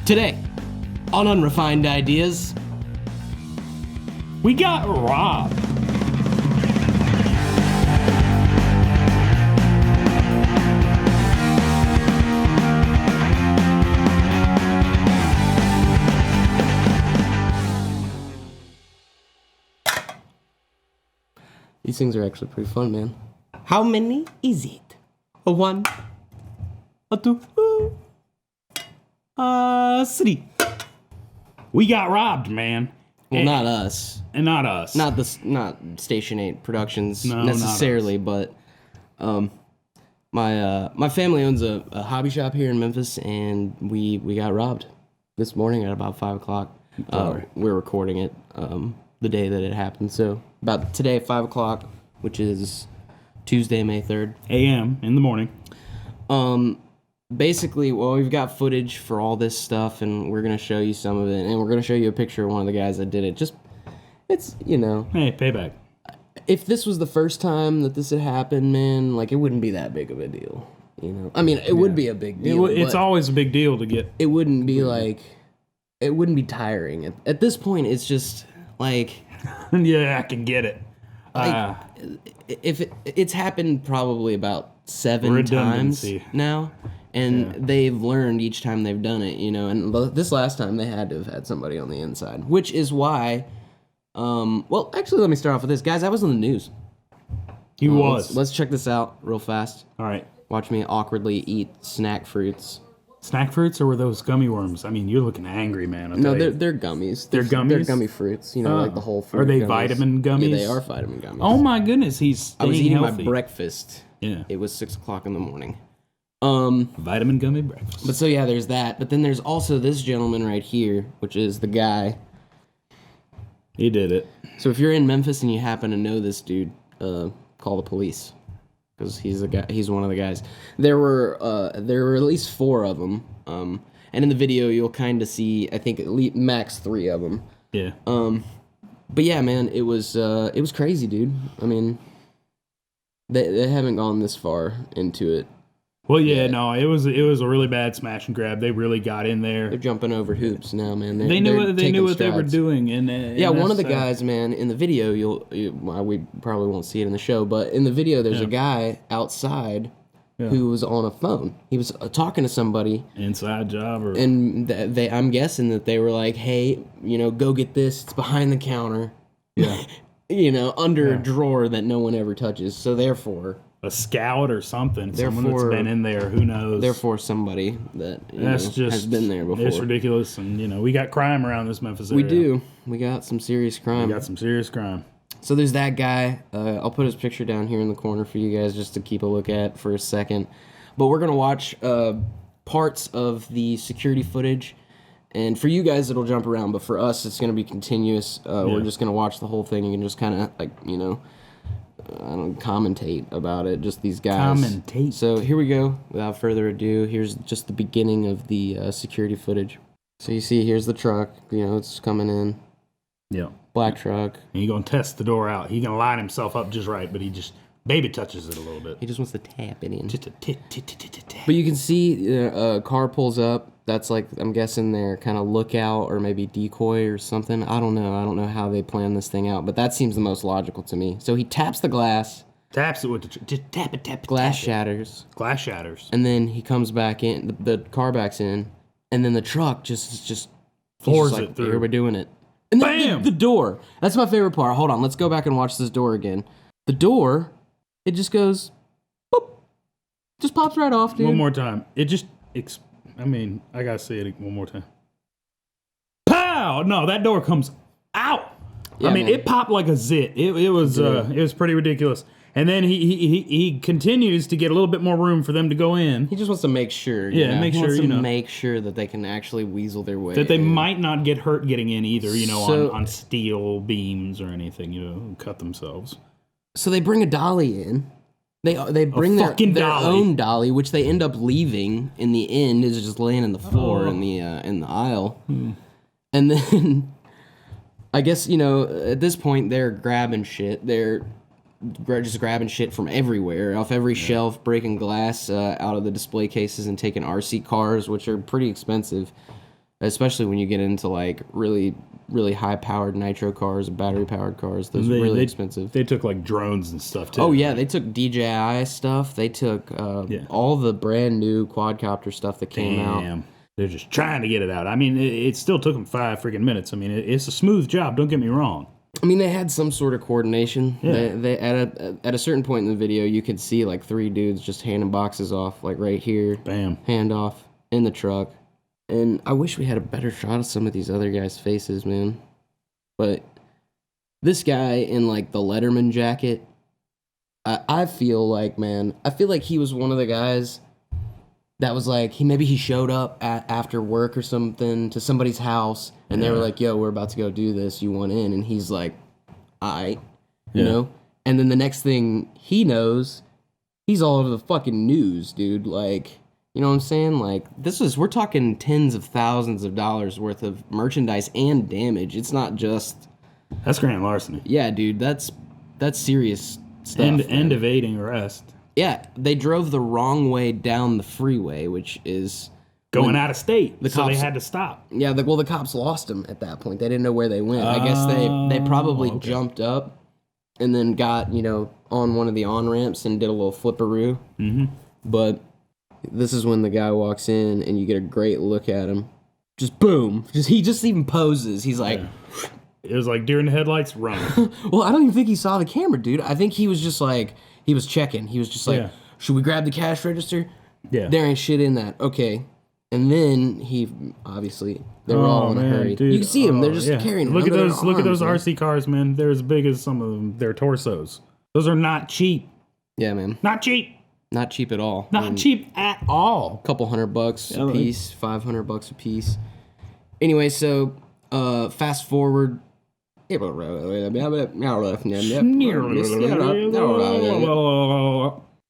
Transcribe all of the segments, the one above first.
Today, on Unrefined Ideas, we got robbed. These things are actually pretty fun, man. How many is it? A 1, a 2, 3. We got robbed, man. Well, not us. And not us. Not Station 8 Productions No, necessarily, but my family owns a hobby shop here in Memphis, and we got robbed this morning at about 5 o'clock. We're recording it the day that it happened, so about today at 5 o'clock, which is Tuesday, May 3rd. a.m. in the morning. Basically, well, we've got footage for all this stuff, and we're going to show you some of it, and we're going to show you a picture of one of the guys that did it. It's, you know. Hey, payback. If this was the first time that this had happened, man, like, it wouldn't be that big of a deal, you know? I mean, it would be a big deal. It's always a big deal to get. It wouldn't be, like, it wouldn't be tiring. At this point, it's just, like. Yeah, I can get it. Like, it's happened probably about 7 times now. And they've learned each time they've done it, you know. And this last time, they had to have had somebody on the inside. Which is why, well, actually, let me start off with this. Guys, I was on the news. He was. Let's check this out real fast. All right. Watch me awkwardly eat snack fruits. Snack fruits, or were those gummy worms? I mean, you're looking angry, man. No, they're gummies. They're gummies? They're gummy fruits, you know, like the whole fruit. Are they gummies. vitamin gummies? Yeah, they are vitamin gummies. Oh, my goodness. I was eating healthy. my breakfast. Yeah. It was 6 o'clock in the morning. Vitamin gummy breakfast. But so yeah, there's that. But then there's also this gentleman right here, which is the guy. He did it. So if you're in Memphis and you happen to know this dude, call the police, because he's the guy. He's one of the guys. There were at least 4 of them. And in the video you'll kind of see, I think at least max 3 of them. Yeah. But yeah, man, it was crazy, dude. I mean, they haven't gone this far into it. Well, yeah, no, it was a really bad smash and grab. They really got in there. They're jumping over hoops now, man. They knew what they were doing, and yeah, one of the guys, man, in the video, we probably won't see it in the show, but in the video, there's a guy outside who was on a phone. He was talking to somebody. Inside job, and I'm guessing that they were like, "Hey, you know, go get this. It's behind the counter. Yeah, you know, under a drawer that no one ever touches. So therefore." A scout or something. Someone that's been in there. Who knows? Therefore, somebody that has been there before. It's ridiculous, and you know we got crime around this Memphis area. We do. We got some serious crime. So there's that guy. I'll put his picture down here in the corner for you guys just to keep a look at for a second. But we're gonna watch parts of the security footage, and for you guys it'll jump around, but for us it's gonna be continuous. We're just gonna watch the whole thing and just kind of like commentate about it, just these guys. Commentate. So here we go. Without further ado, here's just the beginning of the security footage. So you see, here's the truck. You know, it's coming in. Yeah. Black truck. And he's gonna test the door out. He's gonna line himself up just right, but he just baby touches it a little bit. He just wants to tap it in. Just a tap. But you can see a car pulls up. That's like, I'm guessing their kind of lookout or maybe decoy or something. I don't know. I don't know how they plan this thing out, but that seems the most logical to me. So he taps the glass. Taps it with just tap it. Glass shatters. Glass shatters. And then he comes back in. The car backs in, and then the truck just floors like, it through. Here we're doing it. And Bam! The door. That's my favorite part. Hold on. Let's go back and watch this door again. The door, it just goes, boop. Just pops right off, dude. One more time. It just. I gotta say it one more time. Pow! No, that door comes out. Yeah, man. It popped like a zit. It was pretty ridiculous. And then he continues to get a little bit more room for them to go in. He just wants to make sure. Make sure that they can actually weasel their way. That they might not get hurt getting in either. On steel beams or anything. Cut themselves. So they bring a dolly in. They bring their own dolly, which they end up leaving in the end, is just laying in the floor in the aisle. And then, I guess, at this point, they're grabbing shit. They're just grabbing shit from everywhere, off every shelf, breaking glass out of the display cases and taking RC cars, which are pretty expensive. especially when you get into like really really high powered nitro cars, battery powered cars. Those are really expensive. They took like drones and stuff too. Oh yeah, they took DJI stuff. They took all the brand new quadcopter stuff that came out. They're just trying to get it out. I mean, it still took them 5 freaking minutes. I mean, it's a smooth job. Don't get me wrong. I mean, they had some sort of coordination. Yeah. They at a certain point in the video, you could see like 3 dudes just handing boxes off, like right here. Bam. Hand off in the truck. And I wish we had a better shot of some of these other guys' faces, man. But this guy in like the Letterman jacket, I feel like, man, he was one of the guys that was like, he showed up after work or something to somebody's house, and they were like, yo, we're about to go do this, you want in? And he's like, aight, you know? And then the next thing he knows, he's all over the fucking news, dude. Like, you know what I'm saying? Like, we're talking tens of thousands of dollars worth of merchandise and damage. It's not just... That's grand larceny. Yeah, dude, that's serious stuff. And evading arrest. Yeah, they drove the wrong way down the freeway, which is... Going out of state, so they had to stop. Yeah, the cops lost them at that point. They didn't know where they went. I guess they probably jumped up and then got, on one of the on-ramps and did a little flipperoo. Mm-hmm. But... this is when the guy walks in and you get a great look at him. Just boom. He just even poses. He's like... Yeah. It was like deer in the headlights, run. Well, I don't even think he saw the camera, dude. I think he was just like... he was checking. He was just like, should we grab the cash register? Yeah. There ain't shit in that. Okay. And then he... obviously, they were all in a hurry. Dude. You can see them. They're just carrying Look at those arms, RC cars, man. They're as big as some of them. Their torsos. Those are not cheap. Yeah, man. Not cheap. Not cheap at all. Not cheap at all. A couple $100 a piece, $500 a piece. Anyway, so fast forward.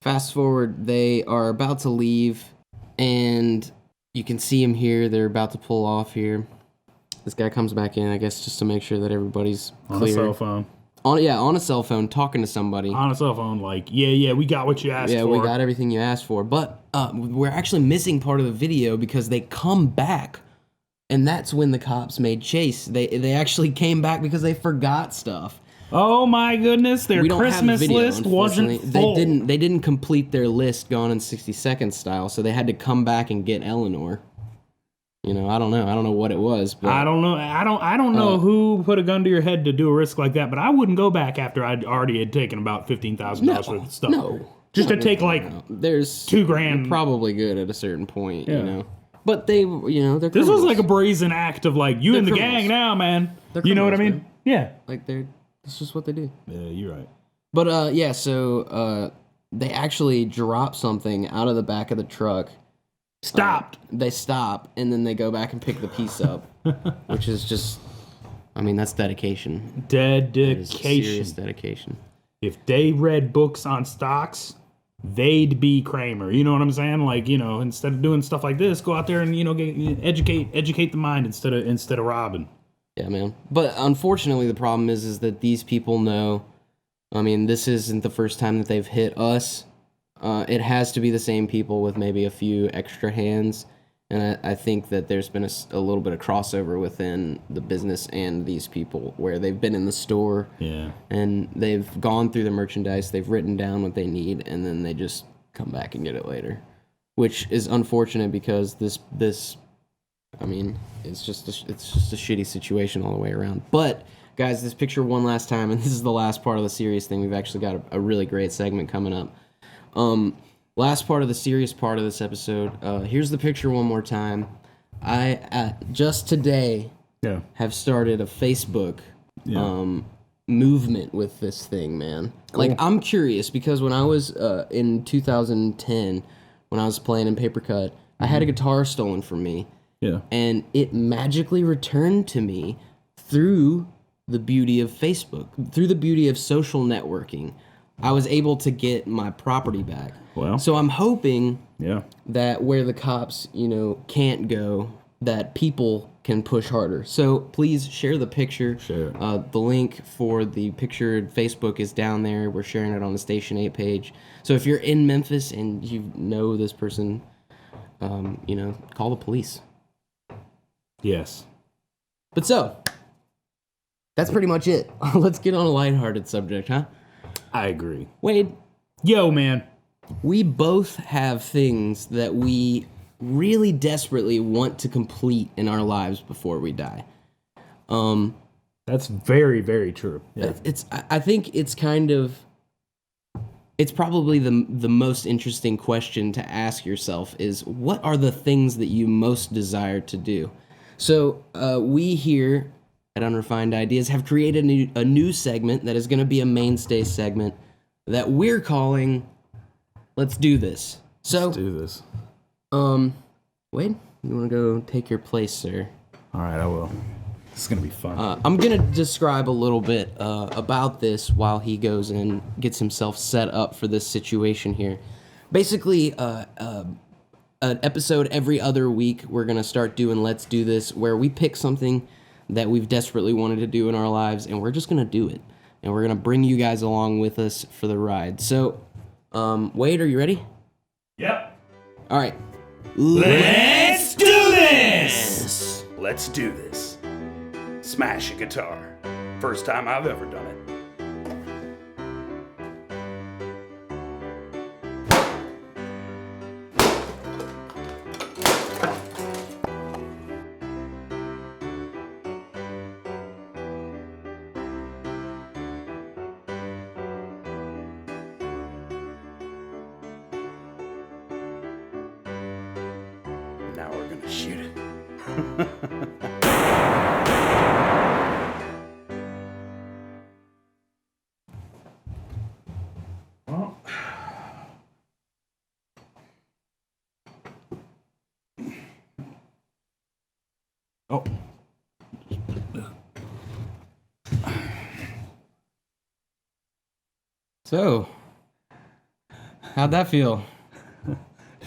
Fast forward, they are about to leave, and you can see them here. They're about to pull off here. This guy comes back in, I guess, just to make sure that everybody's clear. On a cell phone. On a cell phone, talking to somebody. On a cell phone, like, yeah, we got what you asked for. Yeah, we got everything you asked for. But we're actually missing part of the video because they come back, and that's when the cops made chase. They actually came back because they forgot stuff. Oh my goodness, their Christmas list wasn't full. They didn't complete their list Gone in 60 Seconds style, so they had to come back and get Eleanor. I don't know. I don't know what it was. But, I don't know. I don't know who put a gun to your head to do a risk like that. But I wouldn't go back after I already had taken about $15,000 worth of stuff. No, just to take like there's $2,000. Probably good at a certain point, But they, they're criminals. This was like a brazen act of like you and the gang now, man. You know what I mean? Man. Yeah. Like that's just what they do. Yeah, you're right. But so they actually drop something out of the back of the truck. Stopped. They stop, and then they go back and pick the piece up, which is just, that's dedication. Serious dedication. If they read books on stocks, they'd be Kramer. You know what I'm saying? Like, instead of doing stuff like this, go out there and educate the mind instead of robbing. Yeah, man. But unfortunately, the problem is that these people know. This isn't the first time that they've hit us. It has to be the same people with maybe a few extra hands, and I think that there's been a little bit of crossover within the business and these people where they've been in the store, and they've gone through the merchandise, they've written down what they need, and then they just come back and get it later, which is unfortunate because this it's just a shitty situation all the way around. But guys, this picture one last time, and this is the last part of the serious thing. We've actually got a really great segment coming up. Last part of the serious part of this episode. Here's the picture one more time. I just today have started a Facebook movement with this thing, man. Cool. Like, I'm curious because when I was in 2010, when I was playing in Paper Cut, I had a guitar stolen from me. Yeah. And it magically returned to me through the beauty of Facebook, through the beauty of social networking. I was able to get my property back. Well, so I'm hoping that where the cops, can't go, that people can push harder. So please share the picture. Share. The link for the picture Facebook is down there. We're sharing it on the Station 8 page. So if you're in Memphis and you know this person, call the police. Yes. But so, that's pretty much it. Let's get on a lighthearted subject, huh? I agree. Wade. Yo, man. We both have things that we really desperately want to complete in our lives before we die. That's very, very true. Yeah. I think it's kind of, it's probably the most interesting question to ask yourself is, what are the things that you most desire to do? So we here at Unrefined Ideas have created a new segment that is going to be a mainstay segment that we're calling Let's Do This. So, let's do this. Wade, you want to go take your place, sir? All right, I will. This is going to be fun. I'm going to describe a little bit about this while he goes and gets himself set up for this situation here. Basically, an episode every other week, we're going to start doing Let's Do This, where we pick something that we've desperately wanted to do in our lives, and we're just going to do it. And we're going to bring you guys along with us for the ride. So, Wade, are you ready? Yep. All right. Let's do this! Let's do this. Smash a guitar. First time I've ever done it. Now we're gonna shoot it. Oh. So, how'd that feel?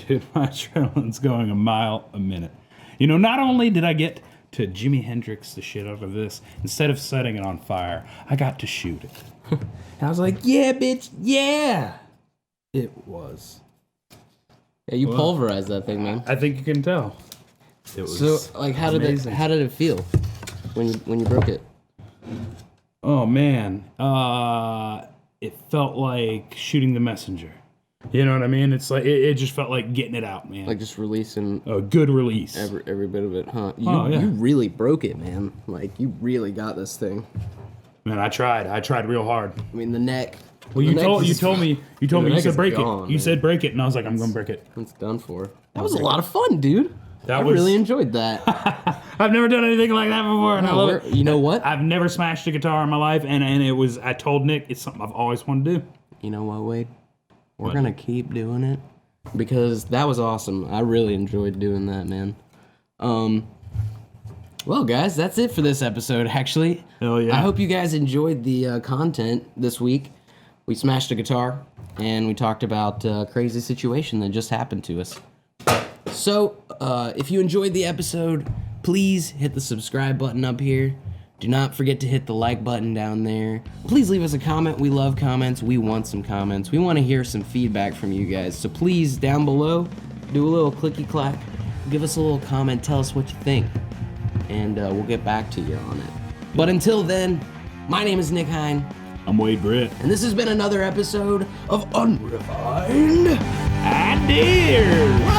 Dude, my adrenaline's going a mile a minute. You know, not only did I get to Jimi Hendrix the shit out of this, instead of setting it on fire, I got to shoot it. I was like, yeah, bitch, yeah! It was. Yeah, you pulverized that thing, man. I think you can tell. It was So, like, how did it feel when you broke it? Oh, man. It felt like shooting the messenger. You know what I mean? It's like it just felt like getting it out, man. Like just releasing a good release. Every bit of it, huh? Yeah. You really broke it, man. Like you really got this thing. Man, I tried real hard. I mean, the neck. Well, you told me you said break gone, it. You said break it, and I was like, I'm gonna break it. It's done for. That was a lot of fun, dude. I really enjoyed that. I've never done anything like that before, and I love it. You know what? I've never smashed a guitar in my life, and it was. I told Nick it's something I've always wanted to do. You know what, Wade? We're gonna keep doing it because that was awesome. I really enjoyed doing that, man. Well, guys, that's it for this episode. Actually, hell yeah. I hope you guys enjoyed the content this week. We smashed a guitar and we talked about a crazy situation that just happened to us. So, if you enjoyed the episode, please hit the subscribe button up here. Do not forget to hit the like button down there. Please leave us a comment. We love comments. We want some comments. We want to hear some feedback from you guys. So please, down below, do a little clicky clack. Give us a little comment. Tell us what you think. And we'll get back to you on it. But until then, my name is Nick Hine. I'm Wade Britt. And this has been another episode of Unrefined Ideas.